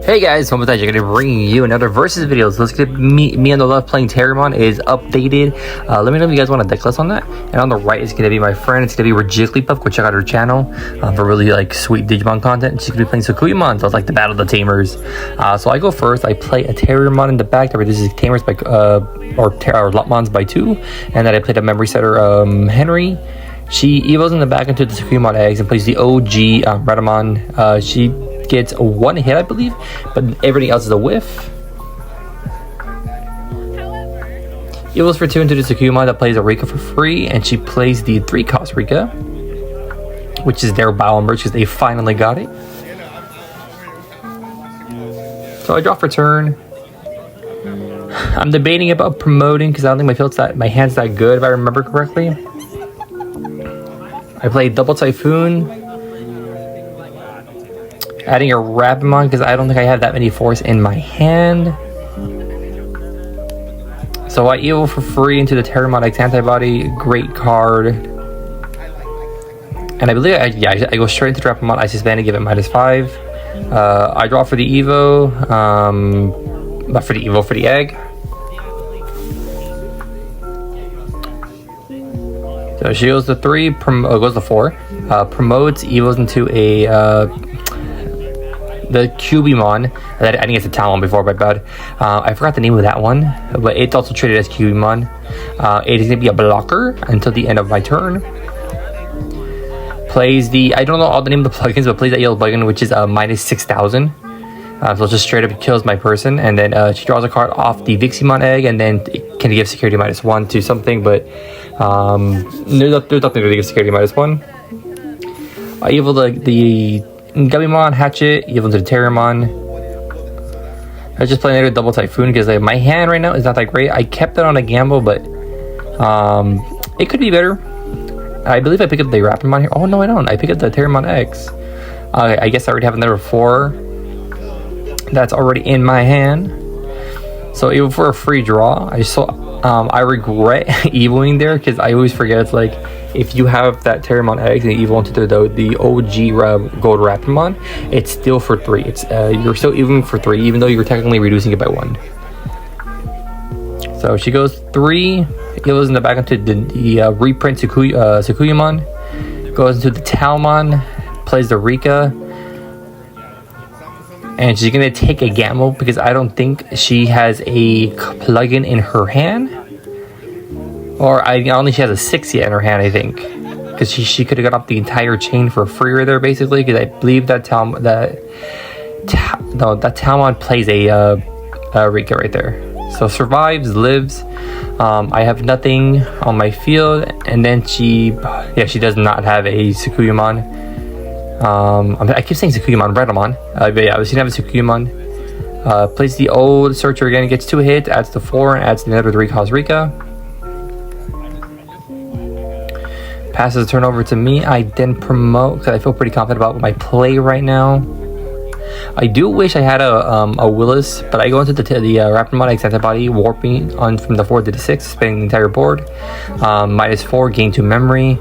Hey guys, momentaijankguy bringing you another versus video. So let's get me on the left playing Digimon is updated. Let me know if you guys want a deck list on that. And on the right is going to be my friend. It's going to be Jigglypuff. Go check out her channel for really like sweet Digimon content. She's going to be playing Sakuyamon. So it's like the battle of the tamers. So I go first. I play a Terriermon in the back. That reduces tamers by or Lopmons by 2. And then I played a memory setter Henry. She evos in the back into the Sakuyamon eggs and plays the OG Rapidmon. She gets one hit, I believe, but everything else is a whiff. Evos for 2 into the Sakuyamon that plays a Rika for free, and she plays the 3-cost Rika, which is their Bio merch because they finally got it. So I draw for turn. I'm debating about promoting because I don't think my hand's that good if I remember correctly. I play Double Typhoon, adding a Rapidmon because I don't think I have that many force in my hand. So I evo for free into the Terriermon X antibody, great card. And I believe I go straight into the Rapidmon Ice Band and give it -5. I draw for the evo, not for the evo, for the egg. So she goes to 3, goes to 4, promotes, evos into a the Cubimon. I think it's a Talon before, my bad. I forgot the name of that one, but it's also traded as Cubimon. It is going to be a blocker until the end of my turn. Plays the, I don't know all the name of the plugins, but plays that yellow plugin, which is -6000. So it just straight up kills my person, and then she draws a card off the Viximon egg, and then it can give security -1 to something, but there's nothing to give security -1. I evil the Gabimon, Hatchet, evil to the Terriermon. I just play another Double Typhoon because my hand right now is not that great. I kept it on a gamble, but it could be better. I believe I picked up the Rapidmon here. Oh no, I don't. I picked up the Terriermon X. I guess I already have another 4 that's already in my hand. So even for a free draw, I regret evoing there because I always forget. It's like if you have that Terriermon eggs and you evo into the OG gold Rapidmon, it's still for 3. It's you're still evoing for 3, even though you're technically reducing it by 1. So she goes 3, evos in the back into the reprint Sakuyamon, goes into the Talmon, plays the Rika. And she's going to take a gamble because I don't think she has a plugin in her hand. Or I don't think she has a 6 yet in her hand, I think. Because she could have got up the entire chain for free right there, basically. Because I believe that Talmon plays a Rika right there. So survives, lives. I have nothing on my field. And then she does not have a Sakuyamon. I keep saying Sakuyamon, Rapidmon. But yeah, I was gonna have a Sakuyamon. Plays the old searcher again, gets 2 hits, adds the 4, and adds another 3-cost Rika. Passes the turn over to me. I then promote because I feel pretty confident about my play right now. I do wish I had a Willis, but I go into the Rapidmon X antibody, warping on from the 4 to the 6, spinning the entire board. -4, gain 2 memory.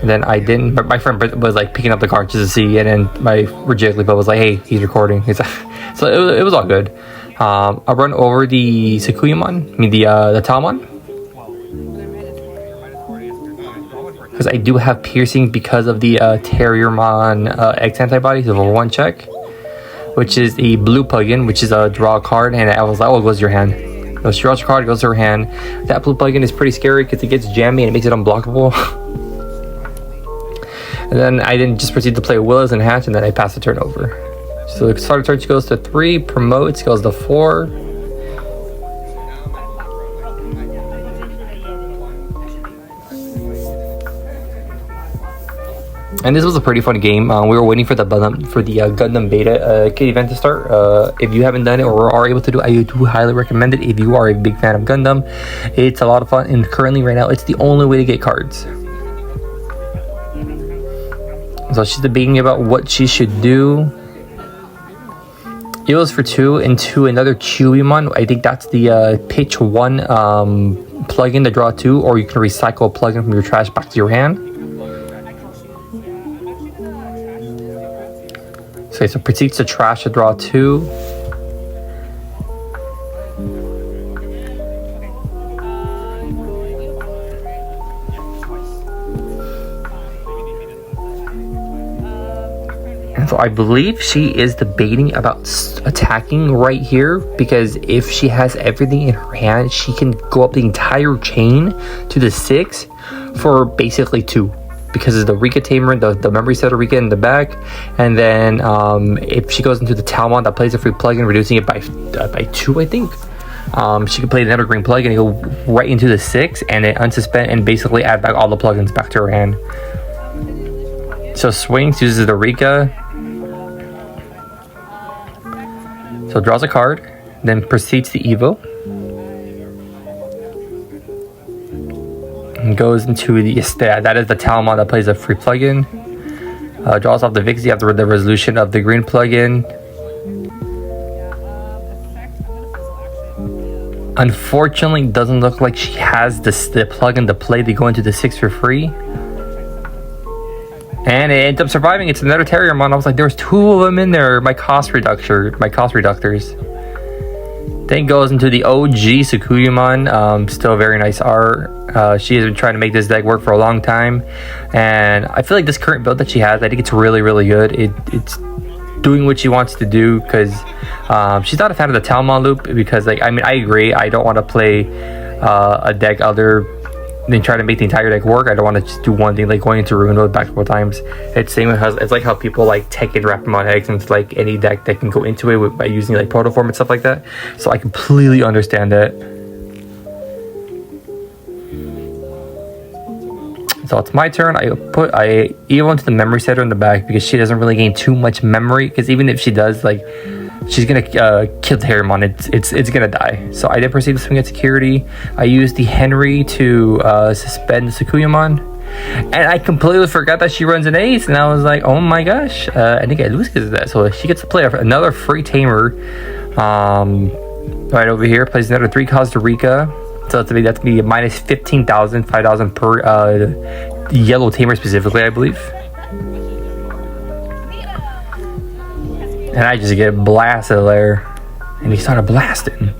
And then I didn't, but my friend was like picking up the cards just to see, and then my Jigglypuff was like, "Hey, he's recording." So it was all good. I run over the Sakuyamon, the Talmon, because I do have piercing because of the Terriermon X antibody, so for 1 check, which is a blue plugin, which is a draw card, and I was like, "Oh, it goes to your hand." So she draws a card, it goes to her hand. That blue plugin is pretty scary because it gets jammy and it makes it unblockable. And then I didn't just proceed to play Willows and Hatch, and then I pass the turn over. So the start of turn, she goes to 3, promotes, goes to 4. And this was a pretty fun game. We were waiting for the Gundam beta event to start. If you haven't done it or are able to do it, I do highly recommend it if you are a big fan of Gundam. It's a lot of fun, and currently right now, it's the only way to get cards. So she's debating about what she should do. Evos for 2 into another Cubimon. I think that's the pitch 1 plugin to draw 2, or you can recycle a plugin from your trash back to your hand. way. So proceeds to trash to draw 2. And so I believe she is debating about attacking right here, because if she has everything in her hand, she can go up the entire chain to the 6 for basically 2. Because of the Rika Tamer, the memory setter Rika in the back, and then if she goes into the Talmon that plays a free plugin, reducing it by 2, I think. She can play another green plugin and go right into the 6, and then unsuspend and basically add back all the plugins back to her hand. So swings, uses the Rika, so draws a card, then proceeds to Evo. And goes into the that is the Talmon that plays a free plugin. Draws off the Vixie after the resolution of the green plugin. Unfortunately, doesn't look like she has the plugin to play to go into the 6 for free. And it ends up surviving. It's another Terriermon. I was like, there's 2 of them in there. My cost reductors. Then goes into the OG Sakuyamon. Still very nice art. She has been trying to make this deck work for a long time, and I feel like this current build that she has, I think it's really, really good. It's doing what she wants to do, because she's not a fan of the Talmon loop, because like, I mean, I agree, I don't want to play a deck other than try to make the entire deck work. I don't want to just do one thing, like going into Ruin Mode back a couple times. It's same with it's like how people like tech in Rapidmon eggs into like any deck that can go into it by using like protoform and stuff like that. So I completely understand that. So it's my turn. I Evo into the memory setter in the back, because she doesn't really gain too much memory, because even if she does, like, she's gonna kill the Terriermon. It's gonna die. So I did proceed to swing at security. I used the Henry to suspend the Sakuyamon, and I completely forgot that she runs an ace, and I was like, oh my gosh, I think I lose because of that. So she gets to play another free tamer right over here. Plays another 3 cost to Rika. So that's gonna be a minus 15,000, 5,000 per yellow tamer specifically, I believe. And I just get blasted there, and he started blasting.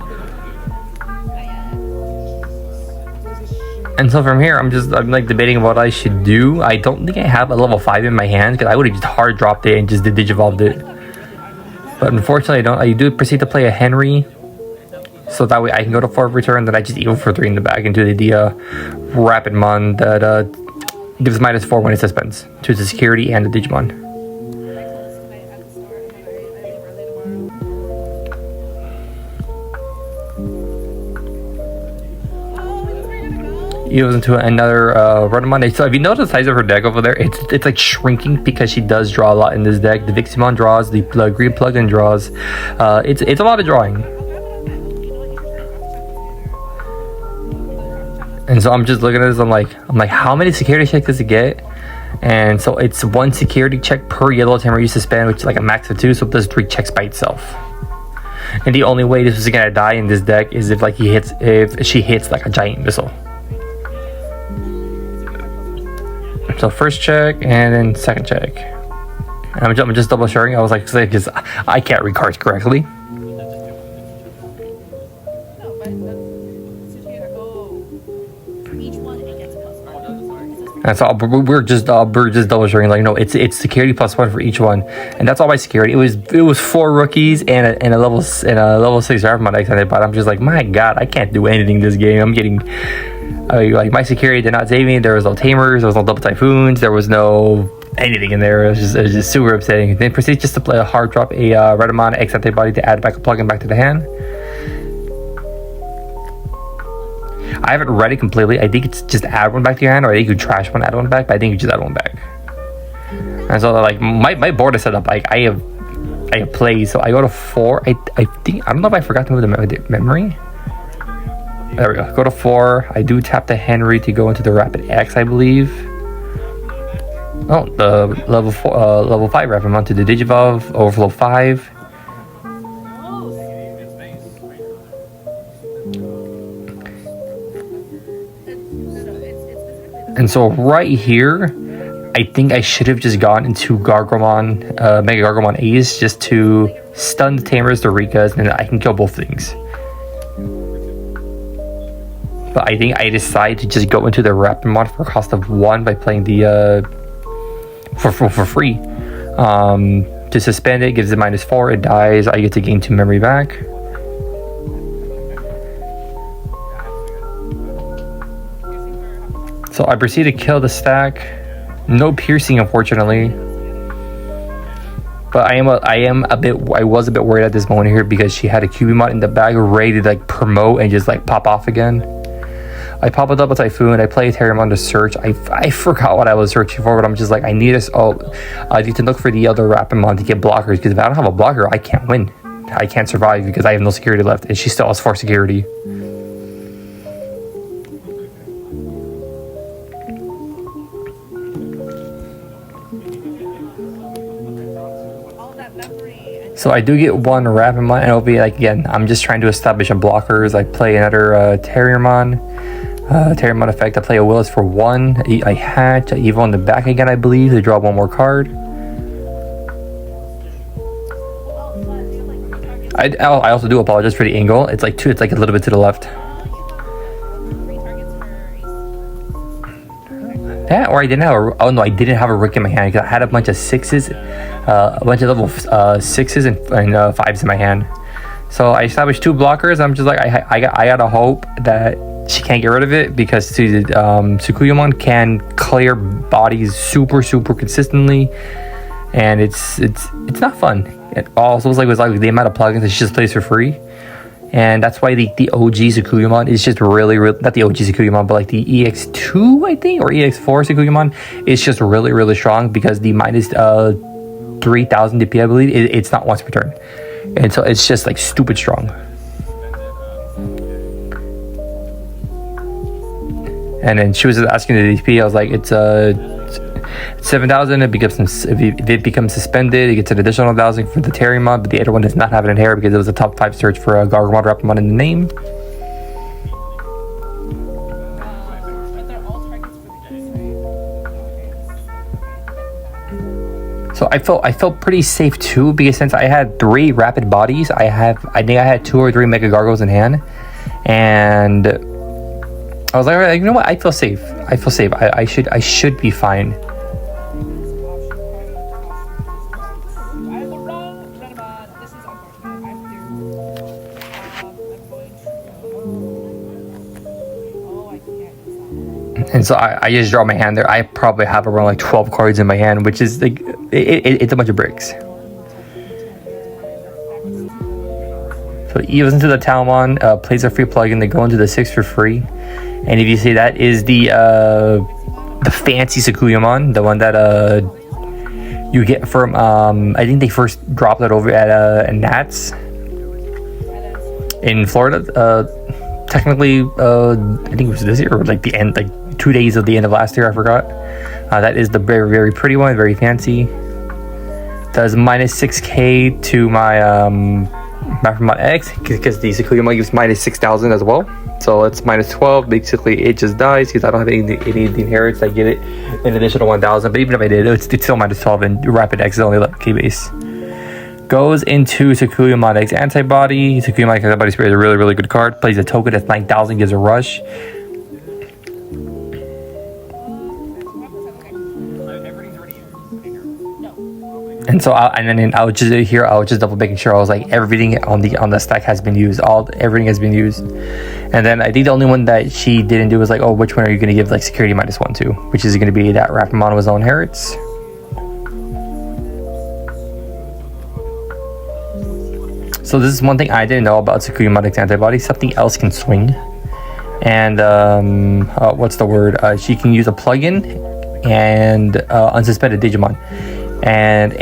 And so from here, I'm like debating what I should do. I don't think I have a level 5 in my hand, because I would have just hard dropped it and just digivolved it. But unfortunately, I don't. I do proceed to play a Henry, so that way I can go to 4 return. Then I just Evo for 3 in the back into the Rapidmon that gives -4 when it suspends to the security and the Digimon. He goes into another Rapidmon. So if you notice the size of her deck over there, it's like shrinking, because she does draw a lot in this deck. The Viximon draws, the green plugin draws. It's a lot of drawing. And so I'm just looking at this. I'm like, how many security checks does it get? And so it's 1 security check per yellow tamer you suspend, which is like a max of 2. So it does 3 checks by itself. And the only way this is gonna die in this deck is if she hits like a giant missile. So first check and then second check. And I'm just double sharing. I was like, because I can't read cards correctly. And so we're just double sharing. Like, no, it's security +1 for each one, and that's all my security. It was 4 rookies and a level 6 Rapidmon extended. But I'm just like, my God, I can't do anything this game. I'm getting. Like, my security did not save me. There was no tamers, there was no double typhoons, there was no anything in there. It was just super upsetting. Then proceed just to play a hard drop a Rapidmon X antibody to add back a plugin back to the hand. I haven't read it completely. I think it's just add 1 back to your hand, or I think you trash 1, add 1 back, but I think you just add 1 back. And so like my board is set up like I have plays. So I go to 4. I think I don't know if I forgot to move the memory. There we go. Go to 4. I do tap the Henry to go into the Rapid X, I believe. Oh, the level 5 Rapidmon to the Digivolve, Overflow 5. And so right here, I think I should have just gone into Gargomon, Mega Gargomon Ace, just to stun the Tamers, the Rikas, and I can kill both things. But I think I decided to just go into the Rapidmon for a cost of 1 by playing the for free. To suspend it, gives it -4, it dies, I get to gain 2 memory back. So I proceed to kill the stack. No piercing, unfortunately. But I was a bit worried at this moment here because she had a Cubimon in the bag ready to like promote and just like pop off again. I pop it up a Typhoon, I play a Terriermon to search. I forgot what I was searching for, but I'm just like, I need to look for the other Rapidmon to get blockers, because if I don't have a blocker, I can't win. I can't survive because I have no security left, and she still has 4 security. So I do get 1 Rapidmon, and it'll be like, again, I'm just trying to establish a blockers. I play another Terriermon. Terriermon effect, I play a Willis for 1. I hatch, Evo on the back again, I believe, to draw 1 more card. I also do apologize for the angle. It's like a little bit to the left. Yeah, or I didn't have a, oh no, I didn't have a Rook in my hand because I had a bunch of 6s, a bunch of level 6s and 5s in my hand. So I established 2 blockers. I'm just like, I gotta hope that she can't get rid of it, because Sakuyamon can clear bodies super consistently, and it's not fun. It also was like the amount of plugins that she just plays for free, and that's why the OG Sakuyamon is just really not the OG Sakuyamon, but like the EX2 I think, or EX4 Sakuyamon is just really strong, because the minus 3000 DP I believe it's not once per turn, and so it's just like stupid strong. And then she was asking the DP. I was like, it's 7,000. If it becomes suspended, it gets an additional 1,000 for the Terriermon, but the other one does not have it in here because it was a top 5 search for a Gargomon Rapidmon in the name. So I felt pretty safe too, because since I had 3 rapid bodies, I think I had 2 or 3 Mega Gargos in hand, and I was like, all right, you know what? I feel safe. I should be fine. And so I just draw my hand there. I probably have around like 12 cards in my hand, which is like it's a bunch of bricks. So he goes into the Talmon, plays a free plugin, they go into the 6 for free. And if you see, that is the fancy Sakuyamon, the one that you get from I think they first dropped it over at Nats in Florida. Technically, I think it was this year, or like the end, like 2 days of the end of last year. I forgot. That is the very pretty one, very fancy. Does minus 6k to my Rapidmon X, because the Sakuyamon gives minus 6,000 as well. So it's minus 12. Basically, it just dies because I don't have any of the inherits. I get it an additional 1,000. But even if I did, it's still minus 12, and Rapid X is only 11k base. Goes into Sakuyamon X Antibody. Sakuyamon X Antibody is a really good card. Plays a token that's 9,000, gives a rush. And so I was just double making sure. I was like, everything on the stack has been used. Everything has been used. And then I think the only one that she didn't do was like, oh, which one are you going to give like security -1 to? Which is going to be that Rapidmon with own inherits. So this is one thing I didn't know about Sakuyamon X Antibody. Something else can swing. And what's the word? She can use a plugin and unsuspended Digimon. And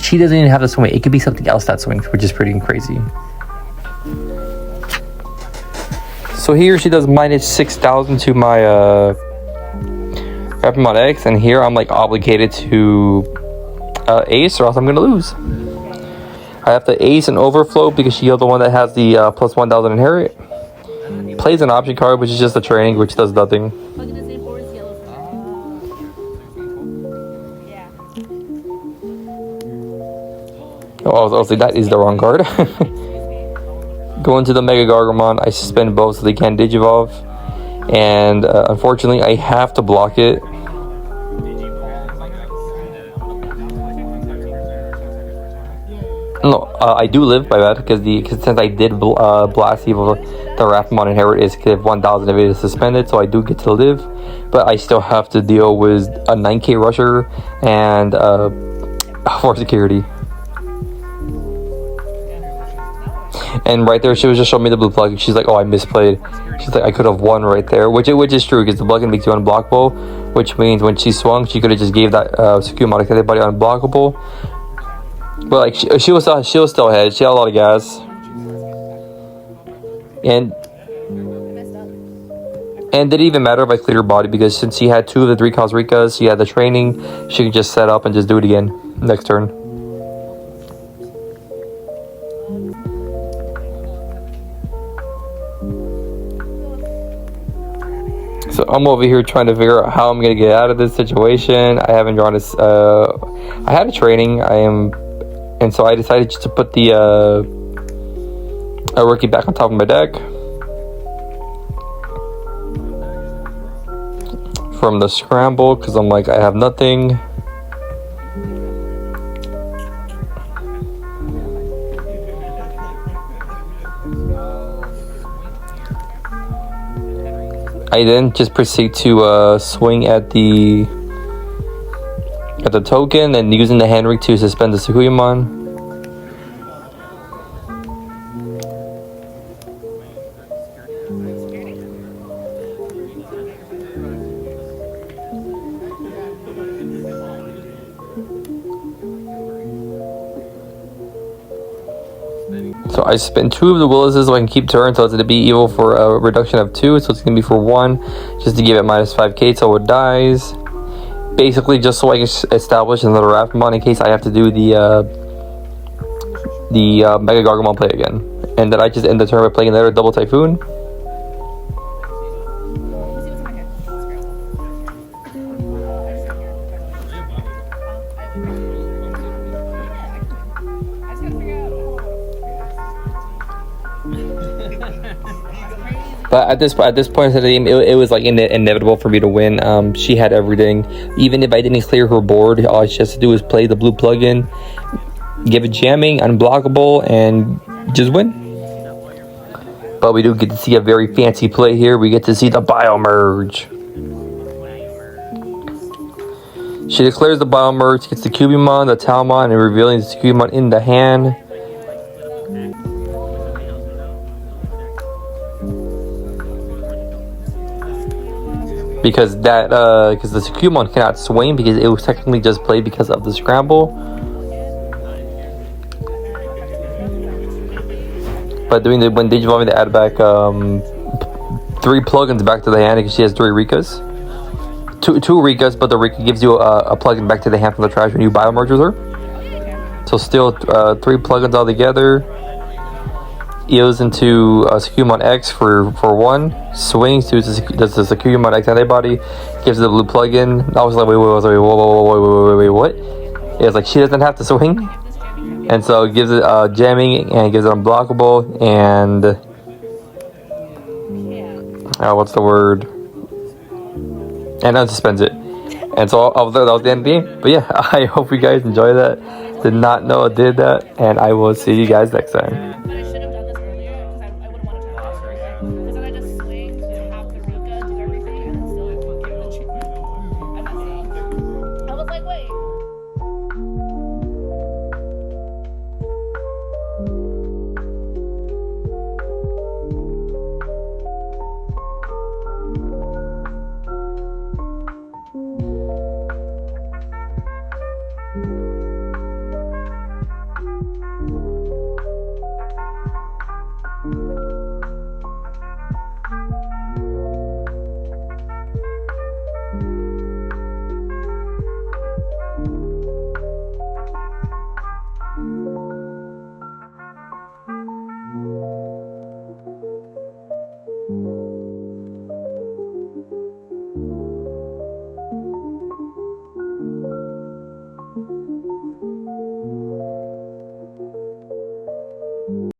she doesn't even have to swing. It could be something else that swings, which is pretty crazy. So here she does minus 6,000 to my Rapidmon X, and here I'm like obligated to ace, or else I'm gonna lose. I have to ace and overflow because she's the one that has the plus 1,000 inherit. Plays an option card, which is just a training, which does nothing. Oh, I was like, that is the wrong card. Go into the Mega Gargomon. I suspend both so they can't Digivolve. And unfortunately, I have to block it. No, I do live by that because since I did blast evil, the Rapidmon inherit is 1,000 if it is suspended, so I do get to live, but I still have to deal with a 9k rusher and 4 security. And right there, she was just showing me the blue plug. She's like, "Oh, I misplayed." She's like, "I could have won right there," which is true because the plugin makes you unblockable, which means when she swung, she could have just gave that Sakuyamon antibody unblockable. But like she was still ahead. She had a lot of gas, and it didn't even matter if I cleared her body because since she had 2 of the 3 Cosricas, she had the training. She could just set up and just do it again next turn. So I'm over here trying to figure out how I'm gonna get out of this situation. I haven't drawn this. I had a training. And so I decided just to put the a rookie back on top of my deck from the scramble because I'm like, I have nothing. I then just proceed to swing at the token and using the hand rig to suspend the Sakuyamon. So I spent 2 of the Willises so I can keep turn, so it's going to be evil for a reduction of 2, so it's going to be for 1, just to give it minus 5k so it dies. Basically, just so I can establish another Rapidmon in case I have to do the Mega Gargomon play again. And then I just end the turn by playing another double Typhoon. But at this point of the game, it was like inevitable for me to win. She had everything. Even if I didn't clear her board, all she has to do is play the blue plugin, give it jamming, unblockable, and just win. But we do get to see a very fancy play here. We get to see the Biomerge. She declares the Biomerge, gets the Cubimon, the Talmon, and revealing the Sakuyamon in the hand. Because the Sakuyamon cannot swing because it was technically just played because of the scramble. But when Digivolving, they add back 3 plugins back to the hand because she has 3 Rikas. Two Rikas, but the Rika gives you a plugin back to the hand from the trash when you Biomerge with her. So still 3 plugins all together. Eos into Sakuyamon X for 1, swings to does the Sakuyamon X antibody, gives it the blue plug-in. I was like, wait, what? It's like she doesn't have to swing, and so it gives it jamming and gives it unblockable and what's the word? And unsuspends it. And so that was the end of the game. But yeah, I hope you guys enjoy that. Did not know I did that, and I will see you guys next time.